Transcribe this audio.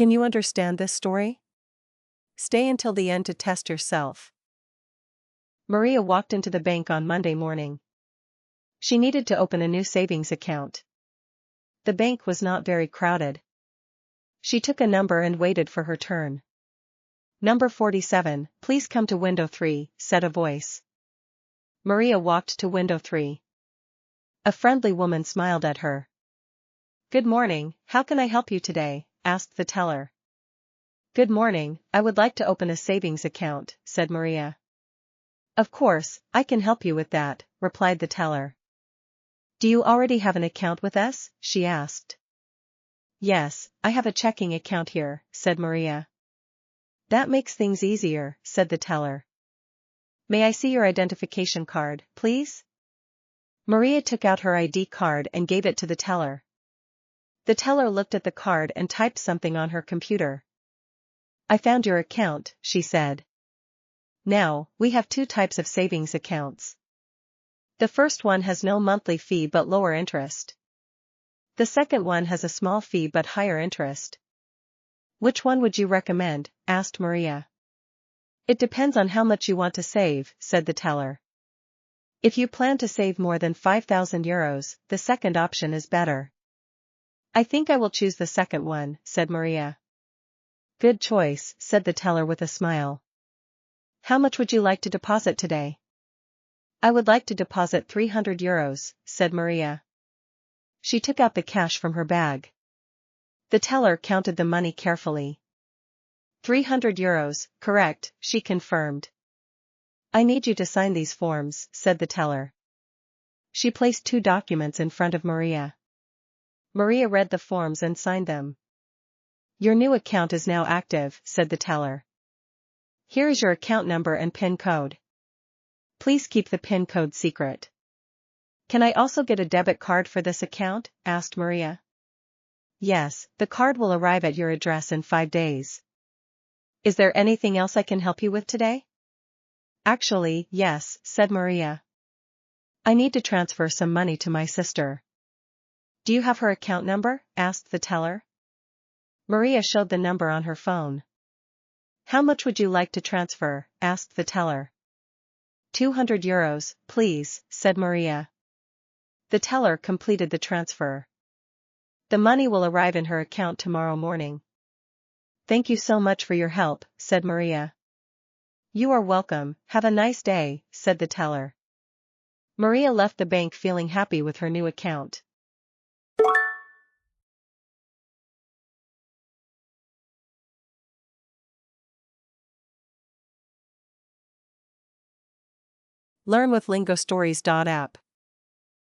Can you understand this story? Stay until the end to test yourself. Maria walked into the bank on Monday morning. She needed to open a new savings account. The bank was not very crowded. She took a number and waited for her turn. "Number 47, please come to window 3, said a voice. Maria walked to window 3. A friendly woman smiled at her. "Good morning, how can I help you today?" asked the teller. "Good morning, I would like to open a savings account," said Maria. "Of course, I can help you with that," replied the teller. "Do you already have an account with us?" she asked. "Yes, I have a checking account here," said Maria. "That makes things easier," said the teller. "May I see your identification card, please?" Maria took out her ID card and gave it to the teller. The teller looked at the card and typed something on her computer. "I found your account," she said. "Now, we have two types of savings accounts. The first one has no monthly fee but lower interest. The second one has a small fee but higher interest. Which one would you recommend?" asked Maria. "It depends on how much you want to save," said the teller. "If you plan to save more than 5,000 euros, the second option is better." "I think I will choose the second one," said Maria. "Good choice," said the teller with a smile. "How much would you like to deposit today?" "I would like to deposit 300 euros, said Maria. She took out the cash from her bag. The teller counted the money carefully. 300 euros, correct, she confirmed. "I need you to sign these forms," said the teller. She placed two documents in front of Maria. Maria read the forms and signed them. "Your new account is now active," said the teller. "Here is your account number and PIN code. Please keep the PIN code secret." "Can I also get a debit card for this account?" asked Maria. "Yes, the card will arrive at your address in 5 days. Is there anything else I can help you with today?" "Actually, yes," said Maria. "I need to transfer some money to my sister." "Do you have her account number?" asked the teller. Maria showed the number on her phone. "How much would you like to transfer?" asked the teller. 200 euros, please, said Maria. The teller completed the transfer. "The money will arrive in her account tomorrow morning." "Thank you so much for your help," said Maria. "You are welcome, have a nice day," said the teller. Maria left the bank feeling happy with her new account. Learn with LingoStories.app.